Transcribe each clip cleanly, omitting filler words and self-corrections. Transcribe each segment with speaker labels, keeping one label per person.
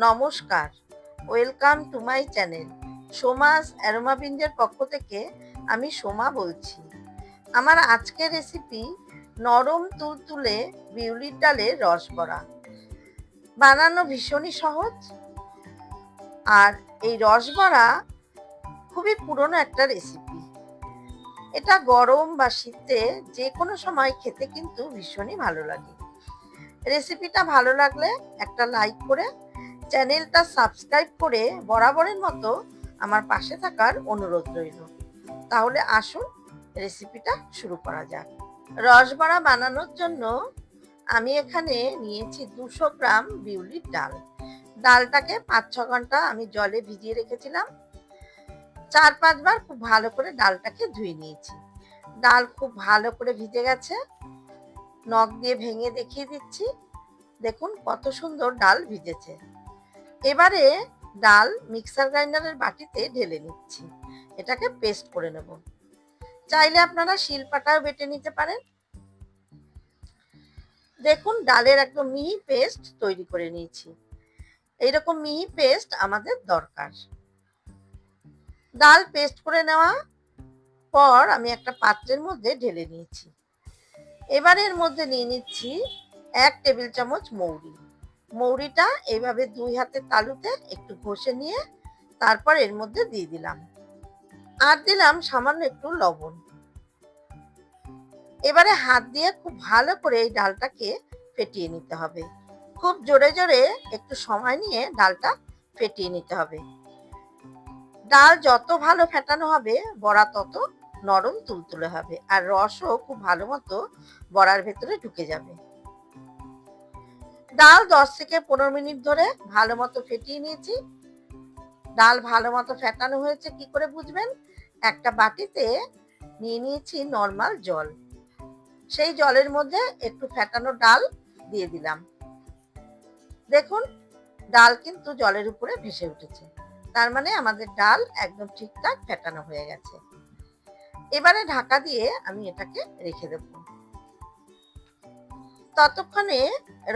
Speaker 1: নমস্কার, welcome to my channel. সোমাস অ্যারোমাবিঞ্জের পক্ষ থেকে আমি সোমা বলছি। আমার আজকের রেসিপি নরম তুলতুলে বিউলির ডালের রস বড়া। বানানো ভীষণই সহজ। আর এই রস বড়া খুবই পুরনো একটা রেসিপি। এটা গরম বা শীতে যে কোনো সময় খেতে কিন্তু ভীষণই ভালো লাগে। রেসিপিটা ভালো লাগলে একটা লাইক করে চ্যানেলটা সাবস্ক্রাইব করে বরাবরের মতো আমার পাশে থাকার অনুরোধ রইল। তাহলে আসুন রেসিপিটা শুরু করা যাক। রসবড়া বানানোর জন্য আমি এখানে নিয়েছি 200 গ্রাম বিউলির ডাল। ডালটাকে 5-6 ঘন্টা আমি জলে ভিজিয়ে রেখেছিলাম। 4-5 বার খুব ভালো করে ডালটাকে ধুয়ে নিয়েছি। ডাল খুব ভালো করে ভিজে গেছে। নখ দিয়ে ভেঙে দেখিয়ে দিচ্ছি। দেখুন কত সুন্দর ডাল ভিজেছে। এবারে ডাল মিক্সার গ্রাইন্ডারের বাটিতে ঢেলে নিচ্ছি। এটাকে পেস্ট করে নেব। চাইলে আপনারা শিলপাটাও বেটে নিতে পারেন। দেখুন ডালের একদম মিহি পেস্ট তৈরি করে নিয়েছি। এইরকম মিহি পেস্ট আমাদের দরকার। ডাল পেস্ট করে নেওয়া পর আমি একটা পাত্রের মধ্যে ঢেলে নিয়েছি। এবার এর মধ্যে নিয়ে নিচ্ছি 1 টেবিল চামচ মৌরি। মৌরিটা এইভাবে 2 হাতের তালুতে একটু ঘষে নিয়ে তারপর এর মধ্যে দিয়ে দিলাম। আর দিলাম সামান্য একটু লবণ। এবারে হাত দিয়ে খুব ভালো করে এই ডালটাকে ফেটিয়ে নিতে হবে। খুব জোরে জোরে একটু সময় নিয়ে ডালটা ফেটিয়ে নিতে হবে। ডাল যত ভালো ফেটানো হবে বড়া তত নরম তুলতুলে হবে, আর রসও খুব ভালো মতো বড়ার ভেতরে ঢুকে যাবে। ডাল 10 থেকে 15 মিনিট ধরে ভালো মতো ফেটিয়ে নিয়েছি। ডাল ভালো মতো ফেটানো হয়েছে কি করে বুঝবেন? একটা বাটিতে নিয়ে নিয়েছি নরমাল জল। সেই জলের মধ্যে একটু ফেটানো ডাল দিয়ে দিলাম। দেখুন ডাল কিন্তু জলের উপরে ভেসে উঠেছে, তার মানে আমাদের ডাল একদম ঠিকঠাক ফেটানো হয়ে গেছে। এবারে ঢাকা দিয়ে আমি এটাকে রেখে দেব। ততক্ষণে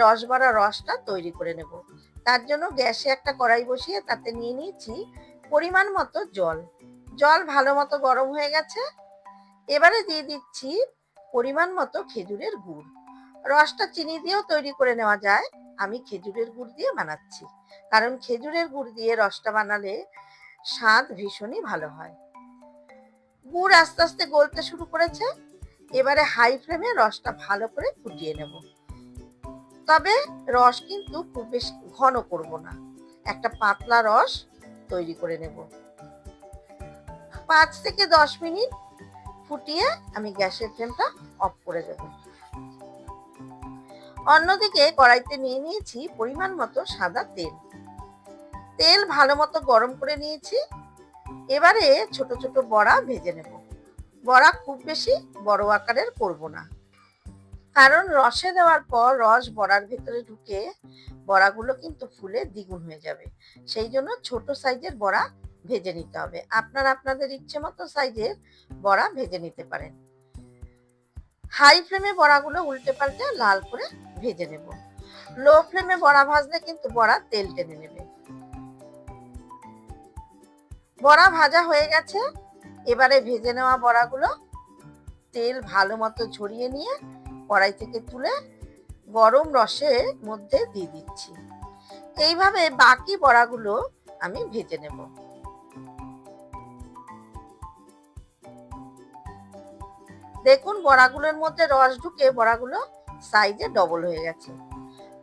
Speaker 1: রসবড়া রসটা তৈরি করে নেব। তার জন্য গ্যাসে একটা কড়াই বসিয়ে তাতে নিয়ে নিয়েছি পরিমাণ মতো জল। জল ভালো মতো গরম হয়ে গেছে। এবারে দিয়ে দিচ্ছি পরিমাণ মতো খেজুরের গুড়। রসটা চিনি দিয়েও তৈরি করে নেওয়া যায়, আমি খেজুরের গুড় দিয়ে বানাচ্ছি, কারণ খেজুরের গুড় দিয়ে রসটা বানালে স্বাদ ভীষণই ভালো হয়। গুড় আস্তে আস্তে গলতে শুরু করেছে। এবারে হাই ফ্লেমে রসটা ভালো করে ফুটিয়ে নেব। তবে রস কিন্তু খুব বেশি ঘন করব না, একটা পাতলা রস তৈরি করে নেব। 5 থেকে 10 মিনিট ফুটিয়ে আমি গ্যাসের ফ্লেমটা অফ করে দেব। অন্যদিকে কড়াইতে নিয়ে নিয়েছি পরিমাণ মতো সাদা তেল। তেল ভালো মতো গরম করে নিয়েছি। এবারে ছোট ছোট বড়া ভেজে নেব। বড়া খুব বেশি বড় আকারের করব না, কারণ রসে দেওয়ার পর রস বড়ার ভেতরে ঢুকে বড়াগুলো কিন্তু ফুলে দ্বিগুণ হয়ে যাবে। সেই জন্য ছোট সাইজের বড়া ভেজে নিতে হবে। আপনারা আপনাদের ইচ্ছে মতো সাইজের বড়া ভেজে নিতে পারেন। হাই ফ্লেমে বড়াগুলো উল্টে পাল্টে লাল করে ভেজে নেব। লো ফ্লেমে বড়া ভাজলে কিন্তু বড়া তেল টেনে নেবে। বড়া ভাজা হয়ে গেছে। এবারে ভেজে নেওয়া বড়াগুলো তেল ভালো মতো ঝরিয়ে নিয়ে কড়াই থেকে তুলে গরম রসের মধ্যে দিয়ে দিচ্ছি। এইভাবে বাকি বড়াগুলো আমি ভেজে নেব। দেখুন বড়াগুলোর মধ্যে রস ঢুকে বড়াগুলো সাইজে ডবল হয়ে গেছে।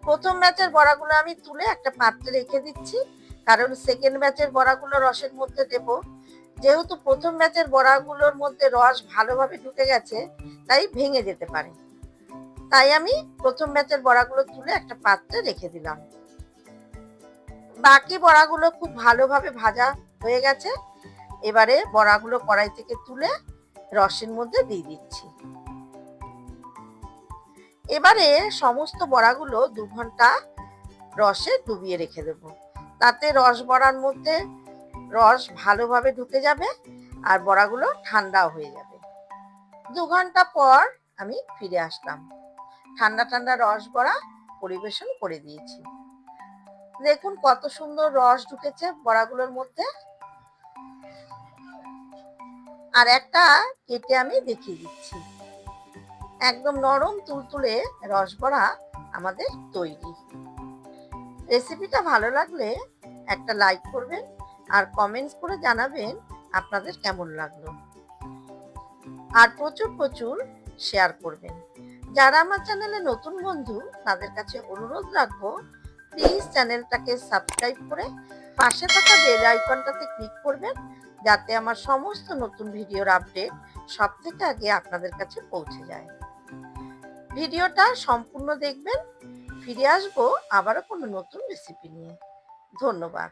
Speaker 1: প্রথম ব্যাচের বড়াগুলো আমি তুলে একটা পাত্রে রেখে দিচ্ছি, কারণ সেকেন্ড ব্যাচের বড়াগুলো রসের মধ্যে দেব। যেহেতু প্রথম ব্যাচের বড়াগুলোর মধ্যে রস ভালোভাবে ঢুকে গেছে, তাই ভেঙে যেতে পারে। তাই আমি প্রথম ব্যাচের বড়াগুলো তুলে একটা পাত্রে রেখে দিলাম। বাকি বড়াগুলো খুব ভালোভাবে ভাজা হয়ে গেছে। এবারে বড়াগুলো কড়াই থেকে তুলে রসের মধ্যে দিয়ে দিচ্ছি। এবারে সমস্ত বড়াগুলো 2 ঘন্টা রসে ডুবিয়ে রেখে দেব। তাতে রস বড়ার মধ্যে রস ভালোভাবে ঢুকে যাবে আর বড়াগুলো ঠান্ডাও হয়ে যাবে। 2 ঘন্টা পর আমি ফিরে আসলাম। ঠান্ডা ঠান্ডা রস বড়া পরিবেশন করে দিয়েছি। দেখুন কত সুন্দর রস ঢুকেছে বড়াগুলোর মধ্যে। আর একটা কেটে আমি দেখিয়ে দিচ্ছি। একদম নরম তুলতুলে রস বড়া আমাদের তৈরি। রেসিপিটা ভালো লাগলে একটা লাইক করবেন আর কমেন্টস করে জানাবেন আপনাদের কেমন লাগলো। আর প্রচুর প্রচুর শেয়ার করবেন। যারা আমার চ্যানেলে নতুন বন্ধু তাদের কাছে অনুরোধ রাখবো, প্লিজ চ্যানেলটাকে সাবস্ক্রাইব করে পাশে থাকা বেল আইকনটাতে ক্লিক করবেন, যাতে আমার সমস্ত নতুন ভিডিওর আপডেট সব থেকে আগে আপনাদের কাছে পৌঁছে যায়। ভিডিওটা সম্পূর্ণ দেখবেন। ফিরে আসবো আবারও কোনো নতুন রেসিপি নিয়ে। ধন্যবাদ।